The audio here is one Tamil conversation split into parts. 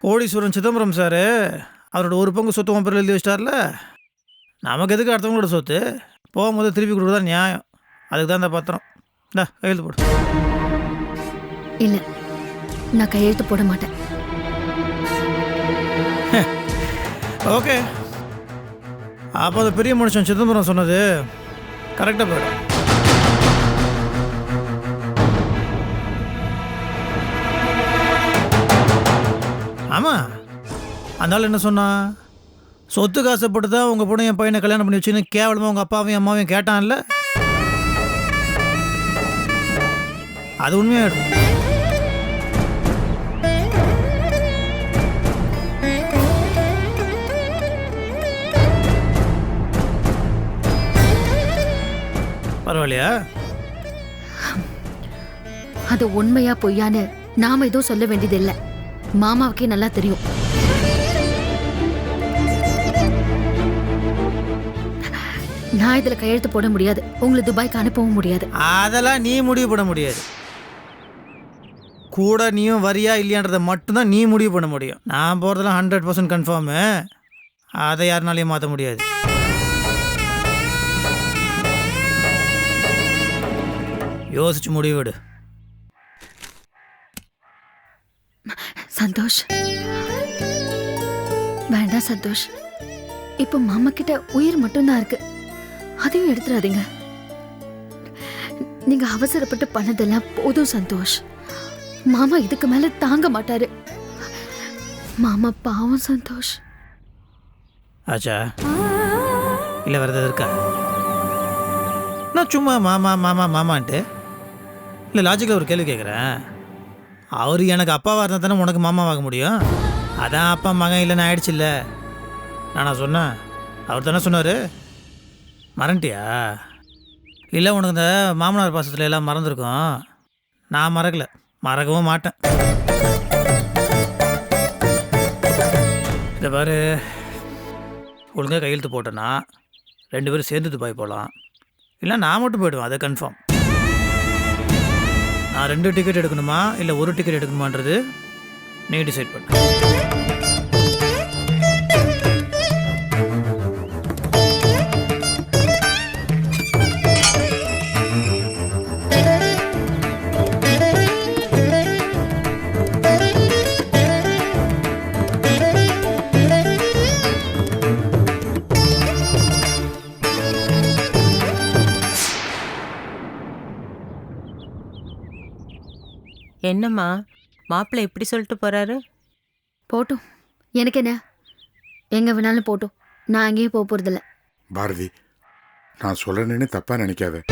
கோடீஸ்வரன் சிதம்பரம் சார் அவரோட ஒரு பங்கு சொத்து உன் பேரில் எழுதி வச்சிட்டார்ல. நமக்கு எதுக்கு அடுத்தவங்களோட சொத்து? போகும்போது திருப்பி கொடுக்குறதா நியாயம். அதுக்கு தான் இந்த பத்திரம். இந்தா கையெழுத்து போடு. இல்ல, நான் கையெழுத்து போட மாட்டேன். ஓகே, அப்போ அந்த பெரிய மனுஷன் சிதம்பரம் சொன்னது கரெக்டாக போயிடும். ஆமாம், அதனால என்ன சொன்னா, சொத்துக்கு ஆசைப்பட்டு தான் உங்கள் பொண்ணு என் பையனை கல்யாணம் பண்ணி வச்சுன்னு கேவலமாக உங்கள் அப்பாவையும் அம்மாவையும் கேட்டான்ல, அது உண்மையாயிடும். பரவாயில்லையா? அது உண்மையா பொய்யான்னு நாம எதுவும் சொல்ல வேண்டியதில்லை. மாமாவுக்கே நல்லா தெரியும். நான் இதுல கையெழுத்து போட முடியாது. உங்களை துபாய்க்கு அனுப்பவும் முடியாது. அதெல்லாம் நீ முடிவு பண்ண முடியாது. கூட நீயும் வரியா இல்லையான்றதை மட்டும்தான் நீ முடிவு பண்ண முடியும். நான் போகிறதெல்லாம் 100% கன்ஃபார்மு. அதை யாருனாலையும் மாற்ற முடியாது. யோசிச்சு முடிவெடு. சந்தோஷ், வேண்டாம் சந்தோஷ். இப்போ மாமா கிட்ட உயிர் மட்டும்தான் இருக்கு. அதையும் எடுத்துறாதீங்க. நீங்க அவசரப்பட்டு பண்ணதெல்லாம் போதும் சந்தோஷ். மாமா இதுக்கு மேல தாங்க மாட்டாரு. மாமா பாவம் சந்தோஷ். ஆச்சா, இல்லை வேறு எதாவது இருக்கா? நான் சும்மா மாமா மாமா மாமான்ட்டு இல்லை, லாஜிக்கில் ஒரு கேள்வி கேட்குறேன். அவர் எனக்கு அப்பாவாக இருந்தால் தானே உனக்கு மாமாவாக முடியும். அதான் அப்பா மகன் இல்லைன்னு ஆயிடுச்சு. இல்லை நான் சொன்னேன், அவர் தானே சொன்னார். மறந்துட்டியா? இல்லை உனக்கு இந்த மாமனார் பாசத்தில் எல்லாம் மறந்துருக்கும். நான் மறக்கலை, மறக்கவும் மாட்டேன். இந்த பாரு, ஒழுங்காக கையெழுத்து போட்டேன்னா 2 பேரும் சேர்ந்து துபாய் போகலாம். இல்லை நான் மட்டும் போயிடுவேன், அது கன்ஃபார்ம். நான் 2 டிக்கெட் எடுக்கணுமா இல்லை 1 டிக்கெட் எடுக்கணுமான்றது நீ டிசைட் பண்ணு. என்னம்மா மாப்பிள்ளை இப்படி சொல்லிட்டு போறாரு? போட்டும், எனக்கு என்ன, எங்க வேணாலும் போட்டும். நான் அங்கேயும் போக போறதில்ல. பாரதி, நான் சொல்லணுன்னு தப்பா நினைக்காத.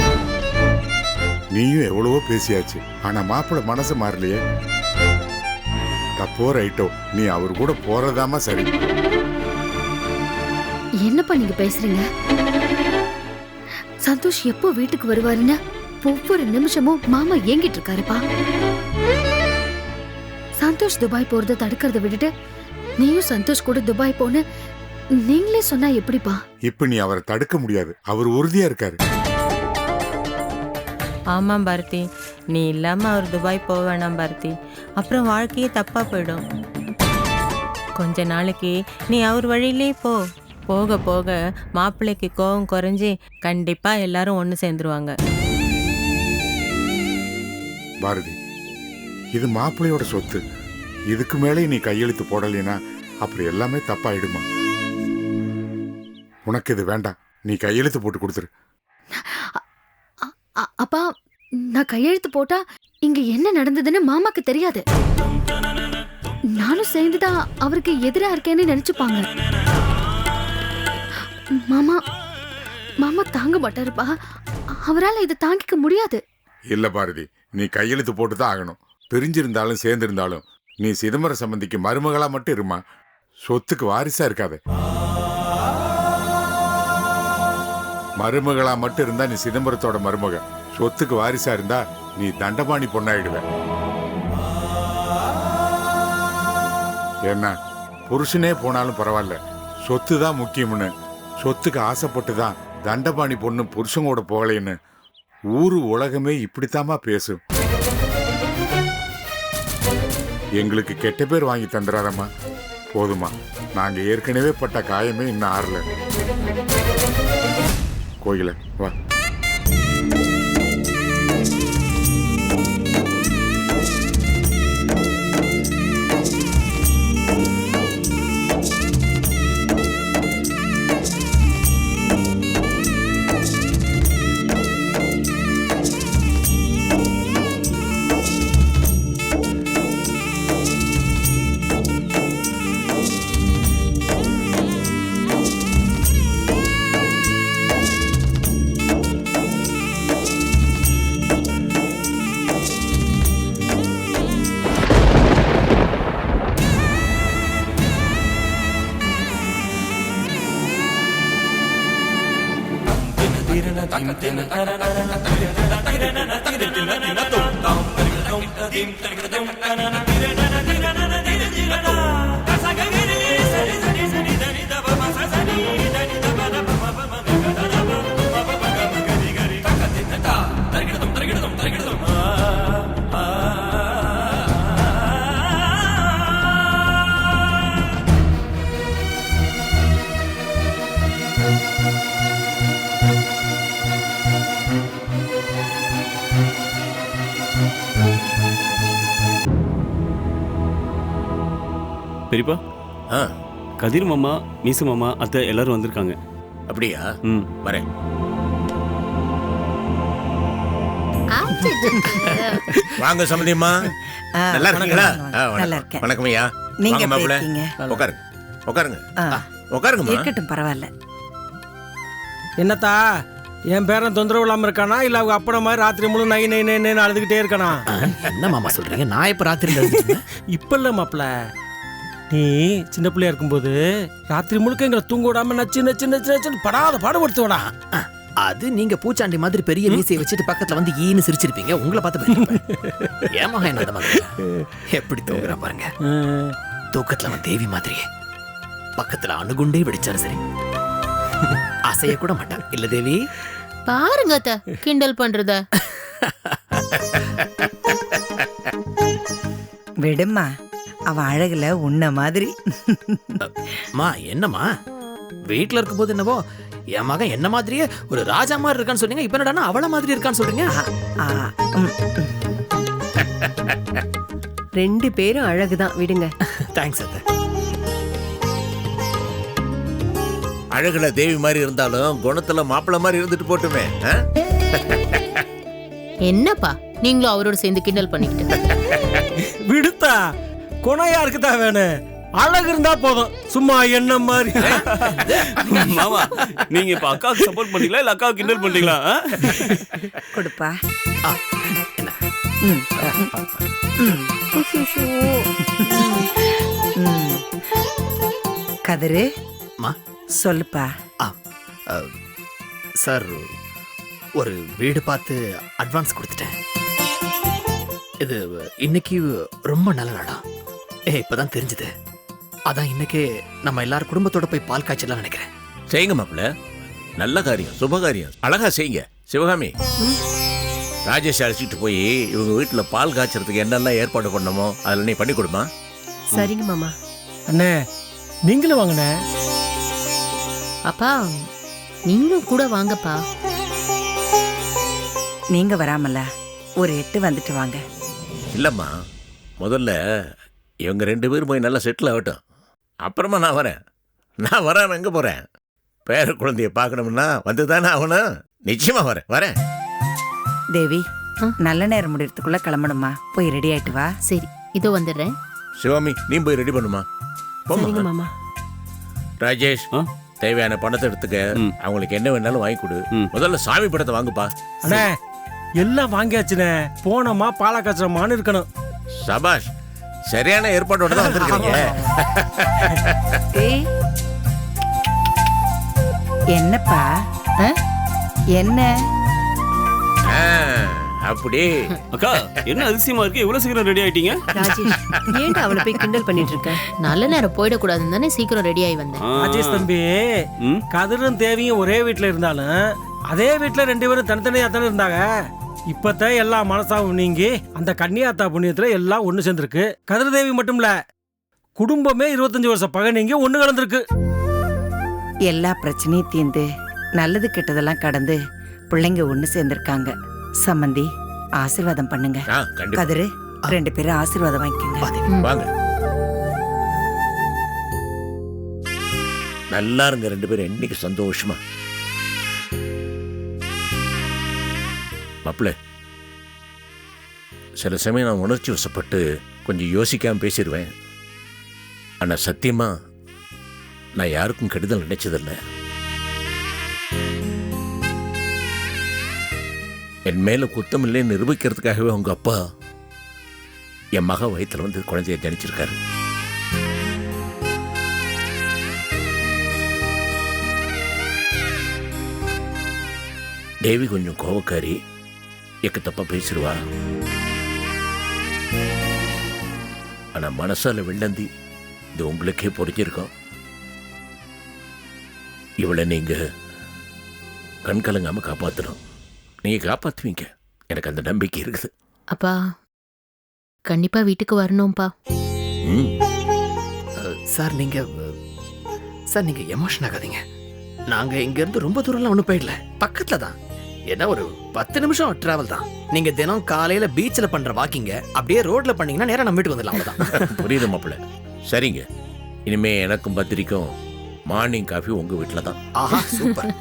நீயும் எவ்வளவோ பேசியாச்சு, ஆனா மாப்பிள்ளை மனசு மாறலையே. தப்போ ரைட்டோ, நீ அவர் கூட போறதாமா சரி. என்னப்பா நீங்க பேசுறீங்க? சந்தோஷ் எப்போ வீட்டுக்கு வருவாருன்னு ஒவ்வொரு நிமிஷமும் மாமா ஏங்கிட்டு இருக்காருப்பா. சந்தோஷ் துபாய் போறதை தடுக்கிறத விட்டுட்டு நீயும் சந்தோஷ் கூட துபாய் போன்னு நீங்களே சொன்னா எப்படிப்பா? இப்ப நீ அவரை தடுக்க முடியாது, அவர் உறுதியா இருக்காரு. ஆமாம் பாரதி, நீ இல்லாம அவர் துபாய் போக வேணாம் பாரதி. அப்புறம் வாழ்க்கையே தப்பா போயிடும். கொஞ்ச நாளைக்கு நீ அவர் வழியிலே போ. போக போக மாப்பிள்ளைக்கு கோபம் குறைஞ்சி கண்டிப்பா எல்லாரும் ஒன்று சேர்ந்துருவாங்க. பாரதி, இது மாப்பிள்ளையோட சொத்து. இதுக்கு மேலே நீ கையெழுத்து போடலைன்னா அப்படி எல்லாமே தப்பாயிடுமா. உனக்கு இது வேண்டாம், நீ கையெழுத்து போட்டு கொடுத்துரு. அப்பா, நான் கையெழுத்து போட்டா இங்க என்ன நடந்ததுன்னு மாமாக்கு தெரியாது. நானும் சேர்ந்துதான் அவருக்கு எதிரா இருக்கேன்னு நினைச்சுப்பாங்க. மாமா மாமா தாங்க மாட்டாருப்பா. அவரால் இதை தாங்கிக்க முடியாது. இல்ல பாரதி, நீ கையெழுத்து போட்டு தான் ஆகணும். பிரிஞ்சிருந்தாலும் சேர்ந்திருந்தாலும் நீ சிதம்பரம் சம்பந்திக்கு மருமகளா மட்டும் இருமா. சொத்துக்கு வாரிசா இருக்காத. மருமகளா மட்டும் இருந்தா நீ சிதம்பரத்தோட மருமக. சொத்துக்கு வாரிசா இருந்தா நீ தண்டபாணி பொண்ணாயிடுவ. என்ன, புருஷனே போனாலும் பரவாயில்ல, சொத்து தான் முக்கியம்னு சொத்துக்கு ஆசைப்பட்டு தான் தண்டபாணி பொண்ணு புருஷனோட போகலைன்னு ஊரு உலகமே இப்படித்தாமா பேசும். எங்களுக்கு கெட்ட பேர் வாங்கி தந்துடாதம்மா. போதுமா, நாங்க ஏற்கனவே பட்ட காயமே இன்னும் ஆறல. கோயில வா. பெரியப்பா, கதிர் மாமா, மீசு மாமா, அத்தை எல்லாரும் வந்திருக்காங்க. அப்படியா? வரேன். வாங்க சம்பந்தியம்மா, நல்லா இருக்கீங்களா? நல்லா இருக்கேன். வணக்கம் ஐயா. நீங்க வாங்க மாப்பிள்ளை. இருக்கீங்க? உட்காருங்க உட்காருங்க உட்காருங்கம்மா. இருக்கட்டும், பரவாயில்ல. என்னத்தா, என் பேரன் தொந்தரவு இல்லாம இருக்கானா இல்ல அவங்க அப்பன மாதிரி ராத்திரி முழு நை நை நைன்னு அழுதுகிட்டே இருக்கானா? என்ன மாமா சொல்றீங்க? நான் இப்ப ராத்திரி இப்ப இல்ல மாப்பிள்ள, நீ சின்ன பிள்ளையா இருக்கும்போது ராத்திரி முழுக்க எங்களை தூங்க விடாம நச்சு நச்சு நச்சு நச்சுன்னு படாத பாடுபடுத்துவடா. அது நீங்க பூச்சாண்டி மாதிரி பெரிய மீசையை வச்சுட்டு பக்கத்துல வந்து ஈன்னு சிரிச்சிருப்பீங்க. உங்களை பார்த்து ஏமாக என்ன அந்த மாதிரி எப்படி தூங்குறா பாருங்க. தூக்கத்துல அவன் தேவி மாதிரியே பக்கத்துல அணுகுண்டே வெடிச்சாரு சரி, அசைய கூட மாட்டான். இல்ல தேவி? பாருங்க அத்தை, கிண்டல் பண்றத. விடுமா, அவன் அழகுல உன்ன மாதிரி. மா என்னம்மா, வீட்டுல இருக்கும் போது என்னவோ என் மகன் என்ன மாதிரியே ஒரு ராஜா மாதிரி இருக்கான்னு சொன்னீங்க, இப்ப என்னடா அவள மாதிரி இருக்கான்னு சொல்றீங்க? ரெண்டு பேரும் அழகுதான், விடுங்க. தேங்க்ஸ் அத்தை. அழகுல தேவி மாதிரி இருந்தாலும் குணத்துல மாப்பிள்ளை மாதிரி இருந்துட்டு போட்டுமே. என்னப்பா நீங்களும் அவரோட சேர்ந்து கிண்டல் பண்ணிக்கிட்டு? விடுத்தா, குணையா இருக்குதா வேணும், அழகு இருந்தா போதும். சும்மா என்ன மாதிரி. மாமா, நீங்க இப்ப அக்காவுக்கு சப்போர்ட் பண்ணீங்களா இல்ல அக்காவுக்கு கிண்டல் பண்ணீங்களா? கொடுப்பா. கதிரு, சொல்லுப்பா. சார், ஒரு வீடு பார்த்து அட்வான்ஸ் கொடுத்துட்டேன். இது இன்னைக்கு ரொம்ப நல்ல நாடா. இப்பதான் தெரிஞ்சது. அதான் இன்னைக்கு நம்ம எல்லாரும் குடும்பத்தோட போய் பால் காய்ச்சலாம் நினைக்கிறேன். செய்யுங்க மாப்பிள்ளை, நல்ல காரியம், சுப காரியம், அழகா செய்யுங்க. சிவகாமி, ராஜேஷ் அழைச்சிட்டு போய் இவங்க வீட்டுல பால் காய்ச்சறதுக்கு என்னெல்லாம் ஏற்பாடு பண்ணமோ அதில் நீ பண்ணி கொடுமா. சரிங்க மாமா. அண்ணே, நீங்களும் வாங்கண்ணே. அப்பா நீங்களும் கூட வாங்கப்பா. நீங்க வராமல ஒரு 8 வந்துட்டு வாங்க. இல்லம்மா, முதல்ல இவங்க 2 பேரும் போய் நல்லா செட்டில் ஆகட்டும், அப்புறமா நான் வரேன். நான் வராம எங்க போறேன்? பேர குழந்தைய பார்க்கணும்னா வந்து தானே ஆகணும். நிச்சயமா வரேன் வரேன். தேவி, நல்ல நேரம் முடியறதுக்குள்ள கிளம்பணுமா, போய் ரெடி ஆயிட்டு வா. சரி, இதோ வந்துடுறேன். சிவாமி, நீ போய் ரெடி பண்ணுமா. சரிங்க மாமா. ராஜேஷ், தேவையான பணத்தை எடுத்துக்க, அவங்களுக்கு என்ன வேணாலும் வாங்கி கொடு. முதல்ல சாமி படத்தை வாங்குப்பா. அண்ணே, எல்லாம் வாங்கியாச்சுனே, போனோமா பாலா காய்ச்சமான்னு இருக்கணும். சபாஷ், சரியான ஏற்பாட்டோட தான் வந்திருக்கீங்க. என்னப்பா என்ன அப்படி? அக்கா, என்ன அதிசயமா இருக்கு, இவ்வளவு சீக்கிரம் ரெடி ஆயிட்டீங்க? ராஜேஷ், ஏன்டா அவளை போய் கிண்டல் பண்ணிட்டு இருக்க? நல்ல நேரம் போயிடக்கூடாதுன்னு தானே சீக்கிரம் ரெடி ஆகி வந்தேன். ராஜேஷ் தம்பி, கதிரும் தேவியும் ஒரே வீட்டுல இருந்தாலும் அதே வீட்டுல 2 பேரும் தனித்தனியா தானே இருந்தாங்க. இப்பதான் எல்லா மனசாவும் நீங்கி அந்த கன்னியாத்தா புண்ணியத்துல எல்லாம் ஒண்ணு சேர்ந்துருக்கு. கதிர் தேவி மட்டும் இல்ல, குடும்பமே 25 வருஷம் பகை நீங்க ஒண்ணு கலந்துருக்கு. எல்லா பிரச்சனையும் தீர்ந்து நல்லது கெட்டதெல்லாம் கடந்து பிள்ளைங்க ஒண்ணு சேர்ந்திருக்காங்க. சம்மந்தி ஆசீர்வாதம் பண்ணுங்க. கண்டிப்பா கதிரு 2 பேரும் ஆசீர்வாதம் வாங்கிக்கோங்க. வாங்க. நல்லா இருங்க 2 பேரும் இன்னைக்கு சந்தோஷமா. மாப்பிள்ள, சில சமயம் நான் உணர்ச்சி வசப்பட்டு கொஞ்சம் யோசிக்காம பேசிடுவேன். ஆனா சத்தியமா நான் யாருக்கும் கெடுதல் நினைச்சதில்லை. என் மேல குத்தம் இல்லைன்னு நிரூபிக்கிறதுக்காகவே உங்க அப்பா என் மக வயிற்றுல வந்து குழந்தைய ஜனிச்சிருக்காரு. தேவி கொஞ்சம் கோவக்காரி, எக்கு தப்பா பேசிடுவா. ஆனா மனசால வெள்ளந்தி இது உங்களுக்கே புரிஞ்சிருக்கோம். இவளை நீங்க கண் கலங்காம காப்பாற்றணும். நீங்க காப்பாத்துவீங்க, எனக்கு அந்த நம்பிக்கை இருக்குது. அப்பா கண்டிப்பா வீட்டுக்கு வரணும்ப்பா. சார் நீங்க எமோஷன் ஆகாதீங்க. நாங்க இங்க இருந்து ரொம்ப தூரம்லாம் ஒன்றும் போயிடல, பக்கத்துல தான். என்ன ஒரு 10 நிமிஷம் டிராவல் தான். நீங்க தினம் காலையில பீச்சில் பண்ற வாக்கிங்க அப்படியே ரோட்ல பண்ணீங்கன்னா நேரம் நம்ம வீட்டுக்கு வந்துடலாம். அவ்வளவுதான். புரியுது மாப்பிள்ள. சரிங்க, இனிமே எனக்கும் பத்திரிக்கும் மார்னிங் காஃபி உங்க வீட்டில் தான். ஆஹா சூப்பர்.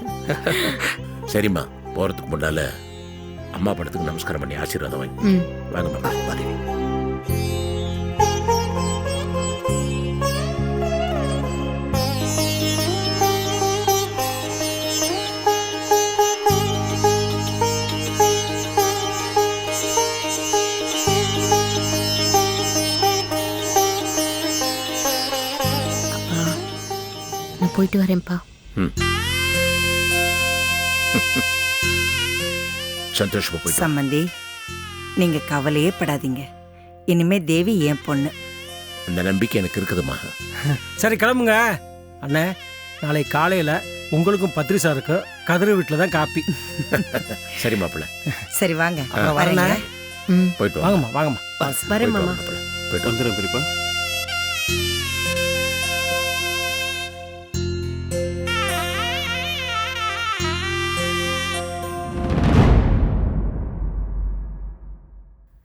சரிம்மா, போறதுக்கு முன்னால அம்மா படத்துக்கு நமஸ்காரம் பண்ணி ஆசீர்வாதம் வாங்கி வாங்க மாப்பிள்ள. தேவி நான் போயிட்டு வரேன்ப்பா. சந்தோஷமா போயிட்டு. சம்மந்தி நீங்க கவலையே படாதீங்க. இனிமே தேவி என் பொண்ணு. அந்த நம்பிக்கை எனக்கு இருக்குதுமா. சரி கிளம்புங்க. அண்ணே, நாளை காலையில உங்களுக்கும் பத்திரிசாருக்கு கதிர வீட்டில் தான் காப்பி. சரி மாப்பிள்ள. சரி வாங்க. வரேண்ணே. போயிட்டு வாங்கம்மா வாங்கம்மா. வரேன் மாமா. போயிட்டு வந்துடுறேன் பெரியப்பா.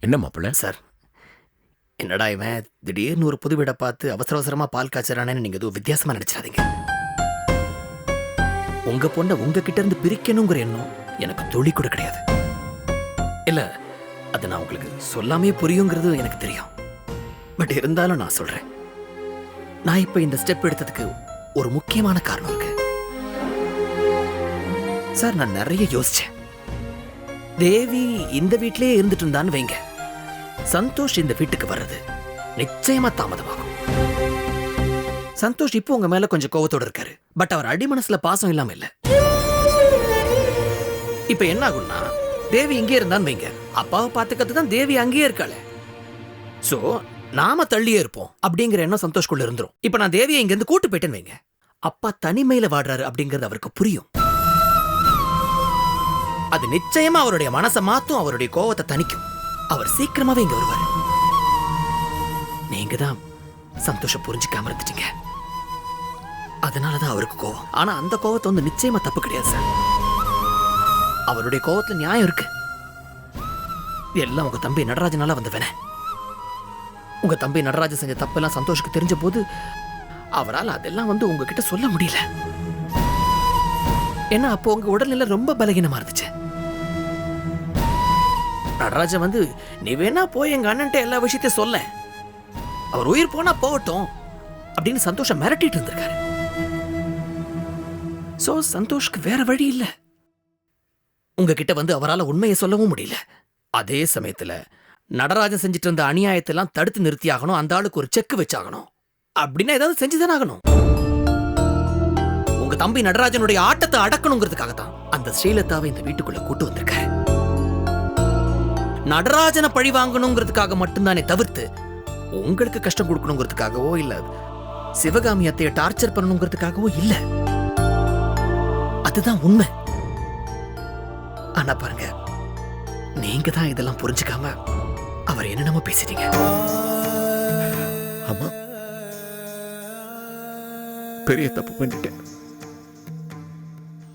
என்ன மாப்பிள்ள? சார், என்னடா இவன் திடீர்னு ஒரு புது வீடை பார்த்து அவசர அவசரமா பால் காய்ச்சறானேன்னு நீங்க எதுவும் வித்தியாசமா நினைச்சிடாதீங்க. உங்க பொண்ணை உங்ககிட்ட இருந்து பிரிக்கணுங்கிற எண்ணம் எனக்கு துளி கூட கிடையாது. இல்ல, அது நான் உங்களுக்கு சொல்லாமே புரியுங்கிறது எனக்கு தெரியும். பட் இருந்தாலும் நான் சொல்றேன். நான் இப்ப இந்த ஸ்டெப் எடுத்ததுக்கு ஒரு முக்கியமான காரணம் இருக்கு சார். நான் நிறைய யோசிச்சேன். தேவி இந்த வீட்டிலேயே இருந்துட்டு இருந்தான்னு வைங்க, சந்தோஷ் இந்த வீட்டுக்கு வர்றது நிச்சயமா தாமதமாகும். சந்தோஷ் இப்போ உங்க மேல கொஞ்சம் கோவத்தோட இருக்காரு, பட் அவர் அடி மனசுல பாசம் இல்லாம இல்ல. இப்ப என்ன ஆகும்னா, தேவி இங்கே இருந்தான்னு வைங்க, அப்பாவை பார்த்துக்கிறது தான் தேவி அங்கேயே இருக்காளே. சோ நாம தள்ளியே இருப்போம் அப்படிங்கிற எண்ணம் சந்தோஷ்குள்ள இருந்துரும். இப்ப நான் தேவியை இங்க இருந்து கூட்டு போயிட்டேன்னு வைங்க, அப்பா தனிமையில வாடுறாரு அப்படிங்கறது அவருக்கு புரியும். அது நிச்சயமா அவருடைய மனசை மாத்தும், அவருடைய கோவத்தை தணிக்கும். அவர் சீக்கிரமாவே இங்க வருவாரு. நீங்க தான் சந்தோஷம் புரிஞ்சுக்காம இருந்துட்டீங்க, அதனாலதான் அவருக்கு கோவம். ஆனா அந்த கோவத்தை வந்து நிச்சயமா தப்பு கிடையாது சார். அவருடைய கோவத்துல நியாயம் இருக்கு. எல்லாம் உங்க தம்பி நடராஜனால வந்த வேண. உங்க தம்பி நடராஜன் செஞ்ச தப்பெல்லாம் சந்தோஷுக்கு தெரிஞ்ச போது அவரால் அதெல்லாம் வந்து உங்ககிட்ட சொல்ல முடியல. ஏன்னா அப்போ உங்க உடல்நிலை ரொம்ப பலகீனமா இருந்துச்சு. நடராஜன் வந்து நீ வேணா போய் எங்க அண்ணன்ட்ட எல்லா விஷயத்தையும் சொல்ல, அவர் உயிர் போனா போகட்டும் அப்படின்னு சந்தோஷம் மிரட்டிட்டு இருந்திருக்காரு. சோ சந்தோஷ்க்கு வேற வழி இல்ல, உங்ககிட்ட வந்து அவரால் உண்மையை சொல்லவும் முடியல. அதே சமயத்துல நடராஜன் செஞ்சிட்டு இருந்த அநியாயத்தெல்லாம் தடுத்து நிறுத்தி ஆகணும், அந்த ஆளுக்கு ஒரு செக் வச்சாகணும். அப்படின்னா ஏதாவது செஞ்சுதானே ஆகணும். உங்க தம்பி நடராஜனுடைய ஆட்டத்தை அடக்கணுங்கிறதுக்காக தான் அந்த ஸ்ரீலதாவை இந்த வீட்டுக்குள்ள கூட்டு வந்திருக்க. நடராஜனை பழி வாங்கணுங்கிறதுக்காக மட்டும்தானே தவிர்த்து உங்களுக்கு கஷ்டம் கொடுக்கணுங்கிறதுக்காகவோ இல்ல சிவகாமி அத்தைய டார்ச்சர் பண்ணணுங்கிறதுக்காகவோ இல்ல. அதுதான் உண்மை. ஆனா பாருங்க, நீங்க தான் இதெல்லாம் புரிஞ்சுக்காம அவர் என்னென்னமோ பேசிட்டீங்க. ஆமா, பெரிய தப்பு பண்ணிட்டேன்.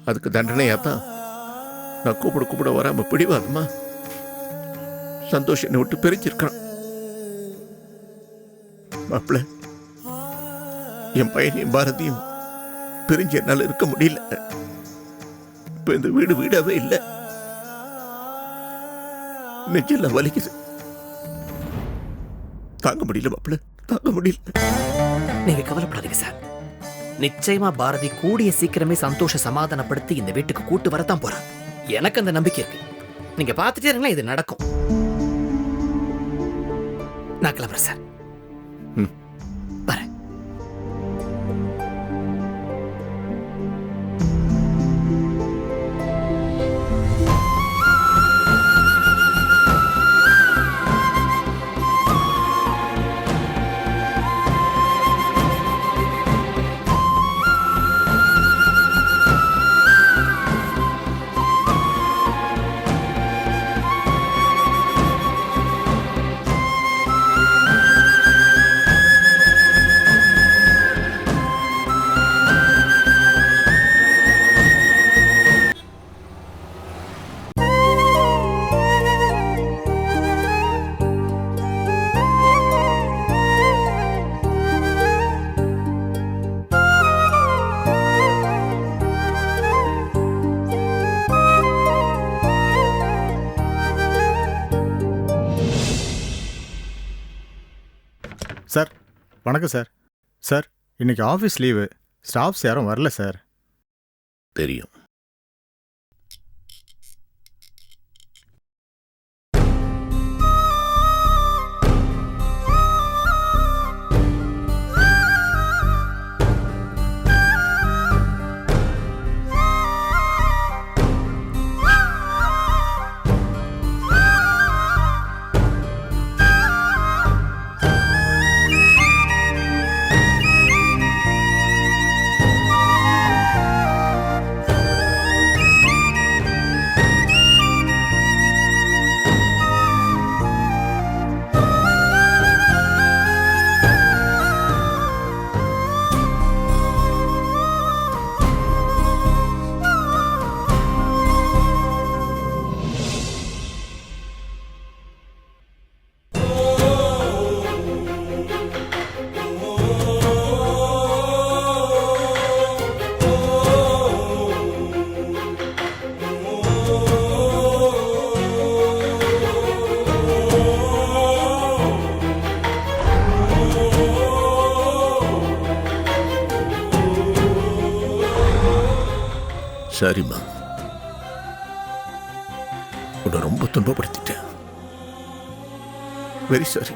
அதுக்கு தண்டனையாத்தான் நான் கூப்பிட வராம பிடிவாதமா சந்தோஷ் என்னை விட்டு பிரிச்சிருக்கான். மாப்பிள்ள, என் பையனையும் பாரதியும் பிரிஞ்சு என்னால இருக்க முடியல. இப்ப இந்த வீடாவே இல்லை. நெஞ்செல்லாம் வலிக்குது. தாங்க முடியல மாப்பிள்ள, தாங்க முடியல. நீங்க கவலைப்படாதீங்க சார். நிச்சயமா பாரதி கூடிய சீக்கிரமே சந்தோஷ சமாதானப்படுத்தி இந்த வீட்டுக்கு கூட்டு வரத்தான் போறான். எனக்கு அந்த நம்பிக்கை இருக்கு. நீங்க பார்த்துட்டே இருங்களா, இது நடக்கும். நான் கிளம்புறேன் சார். வரேன். சார் வணக்கம் சார். சார் இன்னைக்கு ஆஃபீஸ் லீவு, ஸ்டாஃப்ஸ் யாரும் வரல சார். தெரியும். சரிம்மா, உன்னை ரொம்ப துன்பப்படுத்திட்டேன். Very sorry.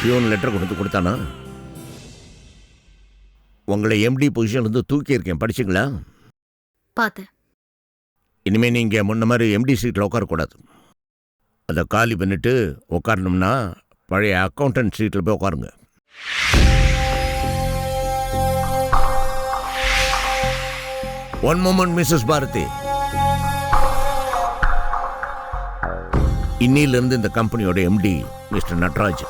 பியூன் லெட்டர் கொண்டு கொடுத்தானா? உங்களை எம்டி பொசிஷன்லேருந்து தூக்கி இருக்கேன், படிச்சிங்களா? பார்த்தேன். இனிமேல் நீங்கள் முன்ன மாதிரி எம்டி சீட்டில் உட்காரக்கூடாது. அதை காலி பண்ணிட்டு உட்காரணும்னா பழைய அக்கௌண்டன்ட் சீட்டில் போய் உட்காருங்க. One moment Mrs Bharathi. இன்னிலிருந்து இந்த கம்பெனியோட எம்டி மிஸ்டர் நட்ராஜ்.